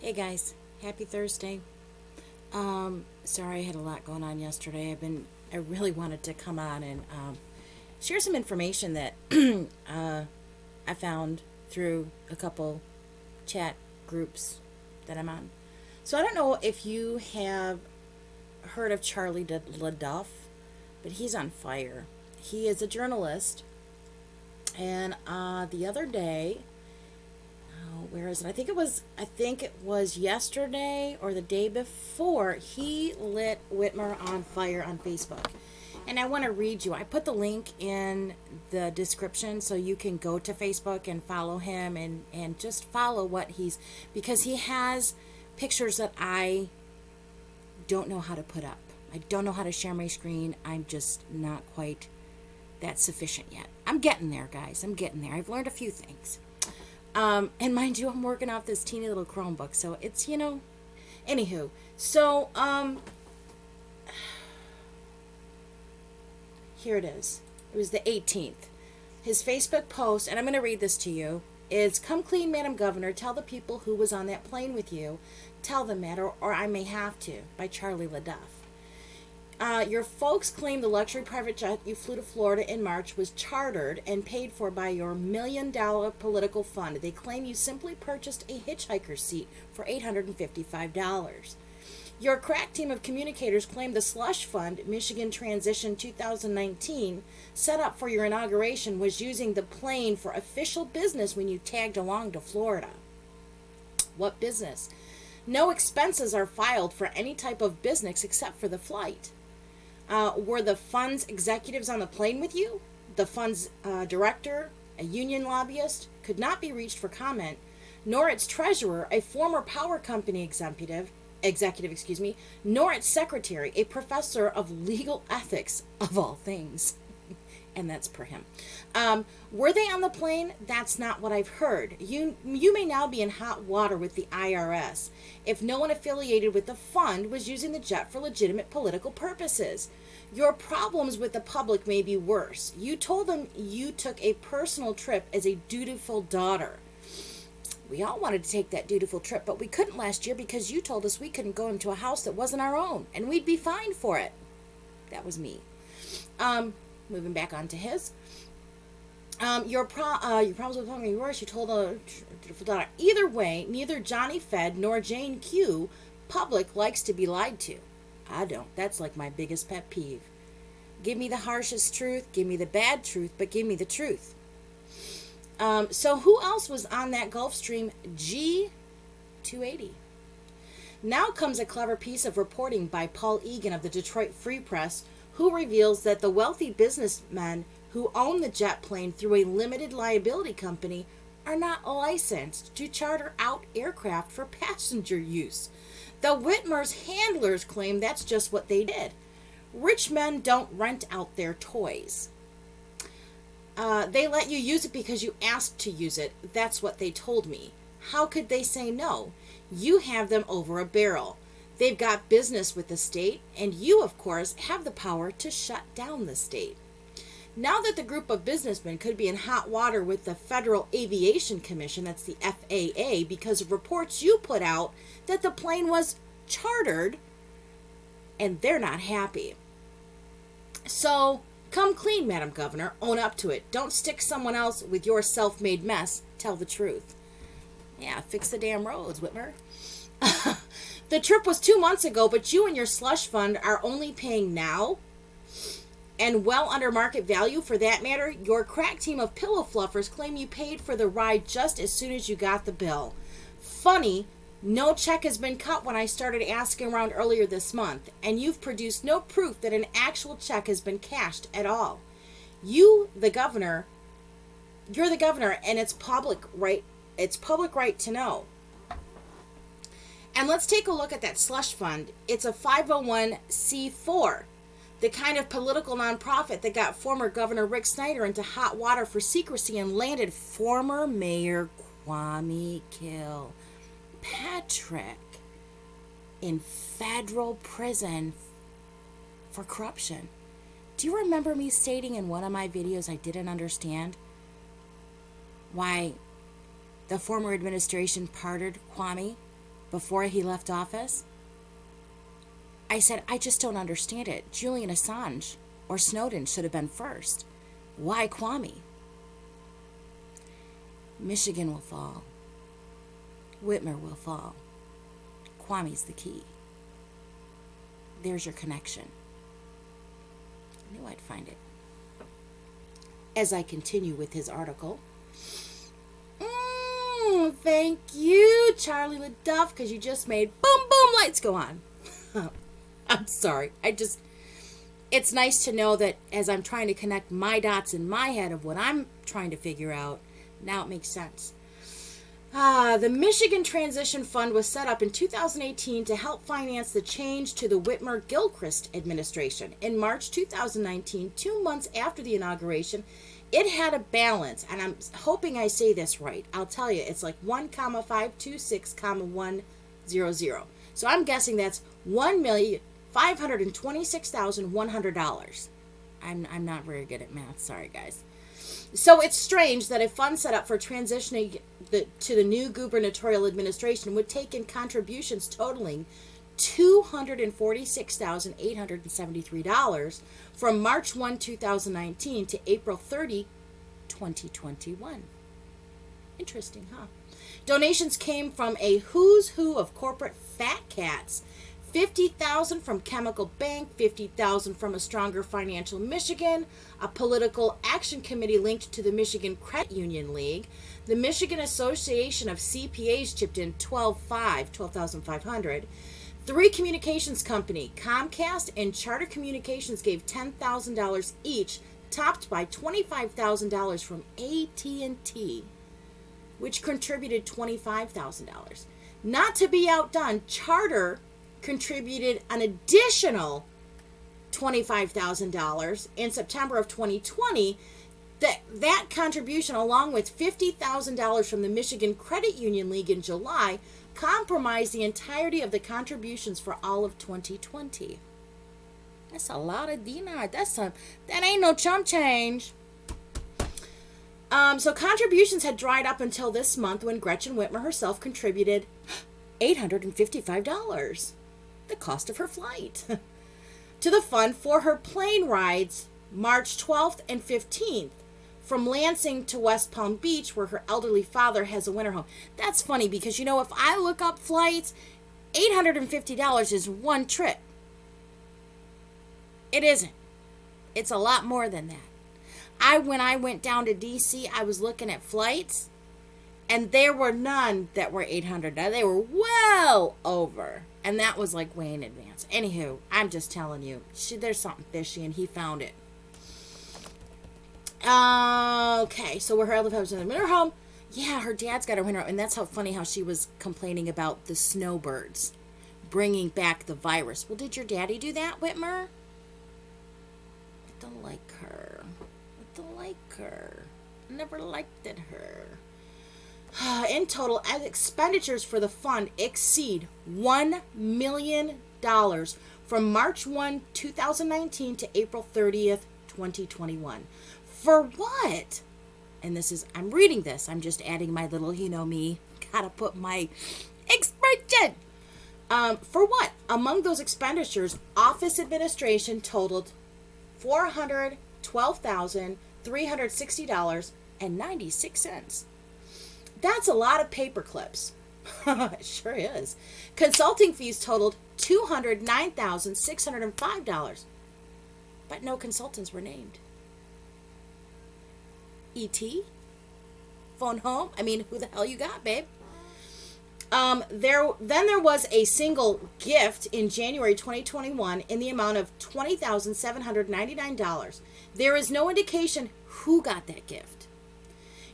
Hey guys, happy Thursday. Sorry I had a lot going on yesterday. I really wanted to come on and share some information that I found through a couple chat groups that I'm on. So I don't know if you have heard of Charlie LeDuff, but he's on fire. He is a journalist, and the other day, where is it? I think it was yesterday or the day before. He lit Whitmer on fire on Facebook. And I want to read you. I put the link in the description so you can go to Facebook and follow him and just follow what because he has pictures that I don't know how to put up. I don't know how to share my screen. I'm just not quite that sufficient yet. I'm getting there, guys. I'm getting there. I've learned a few things. And mind you, I'm working off this teeny little Chromebook, so it's. Anywho, so, here it is. It was the 18th. His Facebook post, and I'm going to read this to you, is "Come clean, Madam Governor. Tell the people who was on that plane with you. Tell them that, or I may have to," by Charlie LeDuff. Your folks claim the luxury private jet you flew to Florida in March was chartered and paid for by your $1 million political fund. They claim you simply purchased a hitchhiker's seat for $855. Your crack team of communicators claim the slush fund, Michigan Transition 2019, set up for your inauguration, was using the plane for official business when you tagged along to Florida. What business? No expenses are filed for any type of business except for the flight. Were the fund's executives on the plane with you? The fund's director, a union lobbyist, could not be reached for comment, nor its treasurer, a former power company executive, nor its secretary, a professor of legal ethics, of all things. And that's per him. Were they on the plane? That's not what I've heard. You may now be in hot water with the IRS if no one affiliated with the fund was using the jet for legitimate political purposes. Your problems with the public may be worse. You told them you took a personal trip as a dutiful daughter. We all wanted to take that dutiful trip, but we couldn't last year because you told us we couldn't go into a house that wasn't our own, and we'd be fined for it. That was me. Moving back on to his. Your problems with home may be worse. You told a dutiful daughter. Either way, neither Johnny Fed nor Jane Q. Public likes to be lied to. I don't. That's like my biggest pet peeve. Give me the harshest truth. Give me the bad truth, but give me the truth. So who else was on that Gulfstream G280? Now comes a clever piece of reporting by Paul Egan of the Detroit Free Press, who reveals that the wealthy businessmen who own the jet plane through a limited liability company are not licensed to charter out aircraft for passenger use. The Whitmer's handlers claim that's just what they did. Rich men don't rent out their toys. They let you use it because you asked to use it. That's what they told me. How could they say no? You have them over a barrel. They've got business with the state, and you, of course, have the power to shut down the state. Now that the group of businessmen could be in hot water with the Federal Aviation Commission, that's the FAA, because of reports you put out that the plane was chartered, and they're not happy. So, come clean, Madam Governor. Own up to it. Don't stick someone else with your self-made mess. Tell the truth. Yeah, fix the damn roads, Whitmer. The trip was 2 months ago, but you and your slush fund are only paying now, and well under market value for that matter. Your crack team of pillow fluffers claim you paid for the ride just as soon as you got the bill. Funny, no check has been cut when I started asking around earlier this month, and you've produced no proof that an actual check has been cashed at all. You're the governor, and it's public right to know. And let's take a look at that slush fund. It's a 501c4, the kind of political nonprofit that got former Governor Rick Snyder into hot water for secrecy and landed former Mayor Kwame Kilpatrick in federal prison for corruption. Do you remember me stating in one of my videos I didn't understand why the former administration pardoned Kwame? before he left office? I said, I just don't understand it. Julian Assange or Snowden should have been first. Why Kwame? Michigan will fall. Whitmer will fall. Kwame's the key. There's your connection. I knew I'd find it. As I continue with his article. Thank you, Charlie LeDuff, because you just made boom, boom, lights go on. I'm sorry. It's nice to know that as I'm trying to connect my dots in my head of what I'm trying to figure out, now it makes sense. The Michigan Transition Fund was set up in 2018 to help finance the change to the Whitmer-Gilchrist administration. In March 2019, 2 months after the inauguration, it had a balance, and I'm hoping I say this right. I'll tell you, it's like 1,526,100. So I'm guessing that's $1,526,100. I'm not very good at math. Sorry, guys. So it's strange that a fund set up for transitioning to the new gubernatorial administration would take in contributions totaling $246,873 from March 1, 2019 to April 30, 2021. Interesting, huh? Donations came from a who's who of corporate fat cats. $50,000 from Chemical Bank, $50,000 from A Stronger Financial Michigan, a political action committee linked to the Michigan Credit Union League. The Michigan Association of CPAs chipped in $12,500. 3 communications company, Comcast and Charter Communications, gave $10,000 each, topped by $25,000 from AT&T, which contributed $25,000. Not to be outdone, Charter contributed an additional $25,000 in September of 2020. That contribution, along with $50,000 from the Michigan Credit Union League in July, compromised the entirety of the contributions for all of 2020. That's a lot of dinar. That ain't no chump change. So contributions had dried up until this month when Gretchen Whitmer herself contributed $855, the cost of her flight, to the fund for her plane rides March 12th and 15th from Lansing to West Palm Beach, where her elderly father has a winter home. That's funny because, if I look up flights, $850 is one trip. It isn't. It's a lot more than that. When I went down to D.C., I was looking at flights, and there were none that were $800. They were well over. And that was like way in advance. Anywho, I'm just telling you, there's something fishy, and he found it. Okay, so where her elderly father was in the winter home. Yeah, her dad's got a winter home. And that's how funny how she was complaining about the snowbirds bringing back the virus. Well, did your daddy do that, Whitmer? I don't like her. Never liked her. In total, expenditures for the fund exceed $1 million from March 1, 2019 to April 30th, 2021. For what? And I'm reading this. I'm just adding my little, me, gotta put my expression. For what? Among those expenditures, office administration totaled $412,360.96. That's a lot of paper clips. It sure is. Consulting fees totaled $209,605. But no consultants were named. E.T.? Phone home? who the hell you got, babe? There was a single gift in January 2021 in the amount of $20,799. There is no indication who got that gift.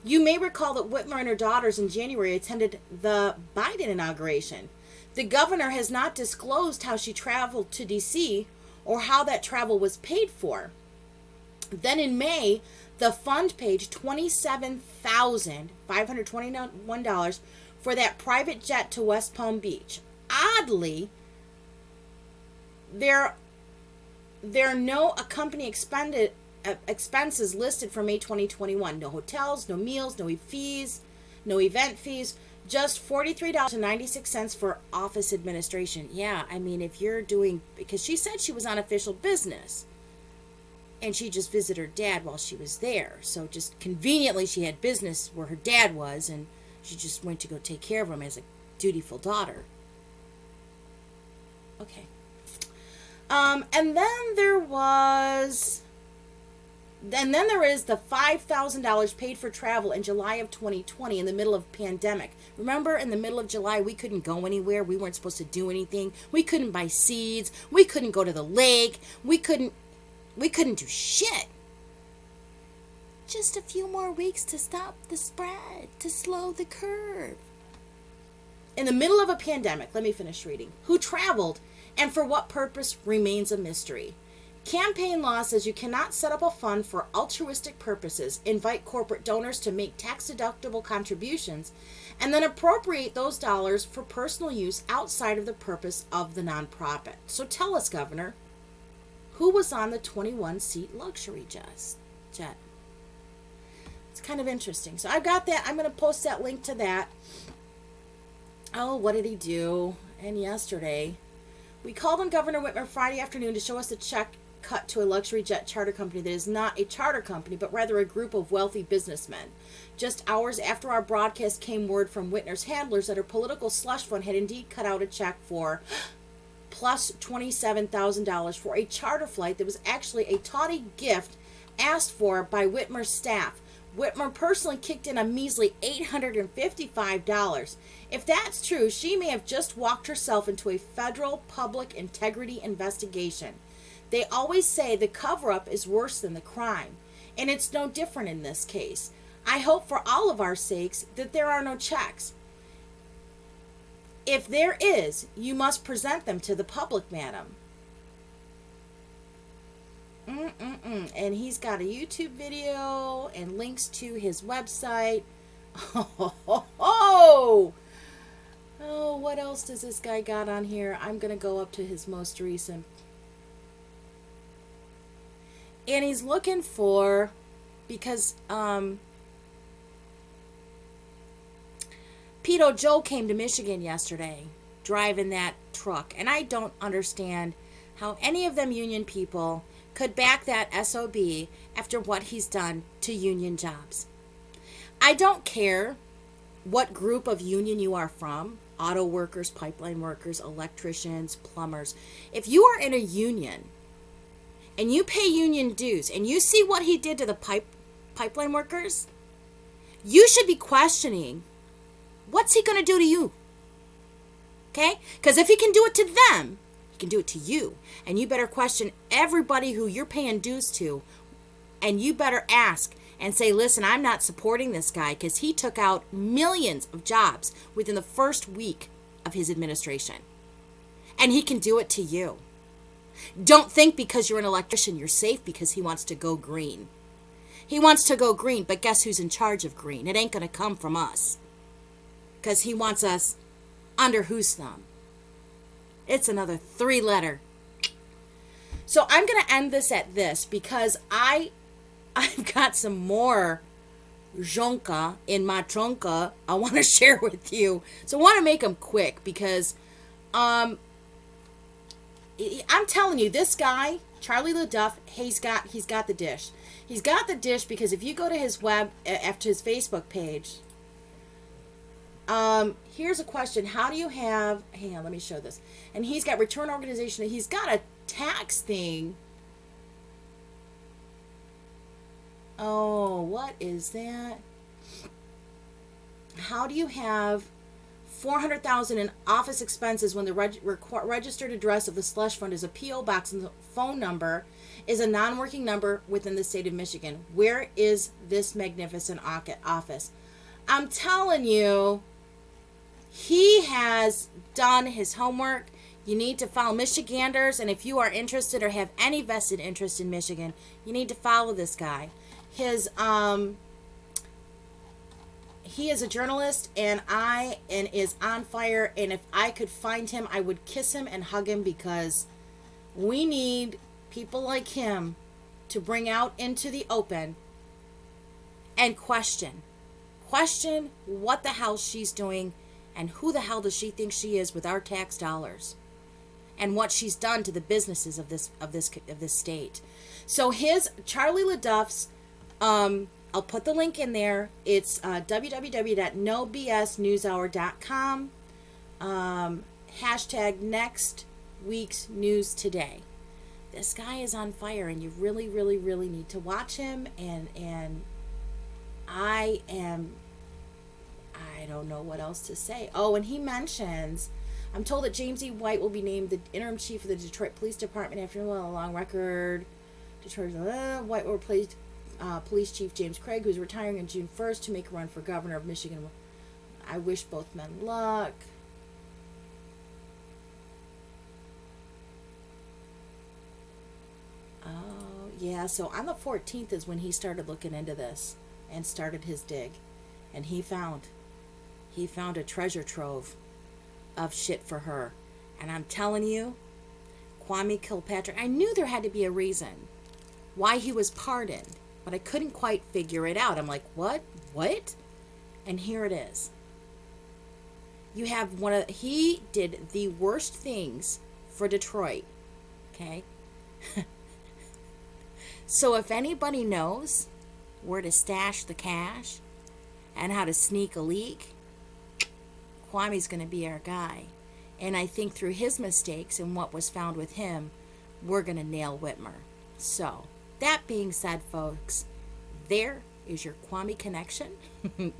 You may recall that Whitmer and her daughters in January attended the Biden inauguration. The governor has not disclosed how she traveled to D.C. or how that travel was paid for. Then in May, the fund paid $27,521 for that private jet to West Palm Beach. Oddly, there are no accompanying expenses listed for May 2021. No hotels, no meals, no fees, no event fees, Just $43.96 for office administration. Yeah, I mean, if you're doing, because she said she was on official business and she just visited her dad while she was there. So just conveniently, she had business where her dad was, and she just went to go take care of him as a dutiful daughter. Okay. And then there is the $5,000 paid for travel in July of 2020 in the middle of pandemic. Remember, in the middle of July, we couldn't go anywhere. We weren't supposed to do anything. We couldn't buy seeds. We couldn't go to the lake. We couldn't do shit. Just a few more weeks to stop the spread, to slow the curve. In the middle of a pandemic, let me finish reading. Who traveled and for what purpose remains a mystery. Campaign law says you cannot set up a fund for altruistic purposes, invite corporate donors to make tax-deductible contributions, and then appropriate those dollars for personal use outside of the purpose of the nonprofit. So tell us, Governor, who was on the 21-seat luxury jet? It's kind of interesting. So I've got that. I'm going to post that link to that. Oh, what did he do? And yesterday, we called on Governor Whitmer Friday afternoon to show us a check cut to a luxury jet charter company that is not a charter company, but rather a group of wealthy businessmen. Just hours after our broadcast came word from Whitmer's handlers that her political slush fund had indeed cut out a check for plus $27,000 for a charter flight that was actually a tawdry gift asked for by Whitmer's staff. Whitmer personally kicked in a measly $855. If that's true, she may have just walked herself into a federal public integrity investigation. They always say the cover-up is worse than the crime, and it's no different in this case. I hope for all of our sakes that there are no checks. If there is, you must present them to the public, madam. And he's got a YouTube video and links to his website. Oh, what else does this guy got on here? I'm going to go up to his most recent. And he's looking for, because Pedo Joe came to Michigan yesterday driving that truck. And I don't understand how any of them union people could back that SOB after what he's done to union jobs. I don't care what group of union you are from, auto workers, pipeline workers, electricians, plumbers. If you are in a union and you pay union dues and you see what he did to the pipeline workers, you should be questioning, what's he going to do to you? Okay? Because if he can do it to them, he can do it to you. And you better question everybody who you're paying dues to. And you better ask and say, listen, I'm not supporting this guy because he took out millions of jobs within the first week of his administration. And he can do it to you. Don't think because you're an electrician you're safe because he wants to go green. He wants to go green, but guess who's in charge of green? It ain't going to come from us. Because he wants us under whose thumb? It's another 3-letter. So I'm going to end this at this because I've got some more jonka in my trunka I want to share with you. So I want to make them quick because I'm telling you, this guy, Charlie LeDuff, he's got the dish. He's got the dish because if you go to his after his Facebook page, here's a question. How do you have, hang on, let me show this. And he's got return organization. He's got a tax thing. Oh, what is that? How do you have $400,000 in office expenses when the registered address of the slush fund is a P.O. box and the phone number is a non-working number within the state of Michigan? Where is this magnificent office? I'm telling you, he has done his homework. You need to follow Michiganders, and if you are interested or have any vested interest in Michigan, you need to follow this guy. He is a journalist and is on fire, and if I could find him, I would kiss him and hug him because we need people like him to bring out into the open and question Question what the hell she's doing and who the hell does she think she is with our tax dollars, and what she's done to the businesses of this state. So his Charlie LeDuff's, I'll put the link in there. It's www.nobsnewshour.com. Hashtag next week's news today. This guy is on fire, and you really, really, really need to watch him. And I don't know what else to say. Oh, and he mentions, I'm told that James E. White will be named the interim chief of the Detroit Police Department after a long record. Detroit White will replace Police Chief James Craig, who's retiring on June 1st to make a run for governor of Michigan. I wish both men luck. Oh, yeah, so on the 14th is when he started looking into this and started his dig. And he found a treasure trove of shit for her. And I'm telling you, Kwame Kilpatrick, I knew there had to be a reason why he was pardoned, but I couldn't quite figure it out. I'm like, what? And here it is. You have he did the worst things for Detroit. Okay? So if anybody knows where to stash the cash and how to sneak a leak, Kwame's going to be our guy. And I think through his mistakes and what was found with him, we're going to nail Whitmer. So, that being said, folks, there is your Kwame connection. I'm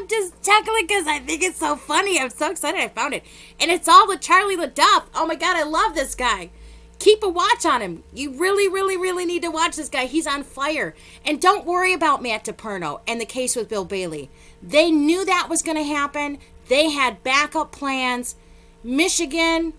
just chuckling because I think it's so funny. I'm so excited I found it. And it's all with Charlie LeDuff. Oh my God, I love this guy. Keep a watch on him. You really, really, really need to watch this guy. He's on fire. And don't worry about Matt DePerno and the case with Bill Bailey. They knew that was going to happen. They had backup plans. Michigan,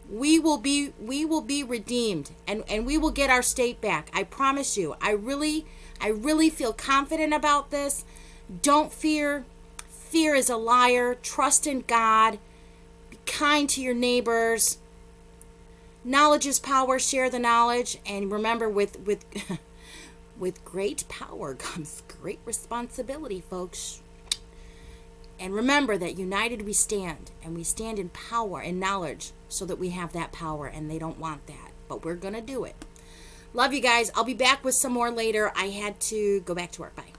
we will be redeemed, and we will get our state back. I promise you. I really feel confident about this. Don't fear. Fear is a liar. Trust in God. Be kind to your neighbors. Knowledge is power. Share the knowledge. And remember, with great power comes great responsibility, folks. And remember that united we stand. And we stand in power and knowledge so that we have that power. And they don't want that. But we're going to do it. Love you guys. I'll be back with some more later. I had to go back to work. Bye.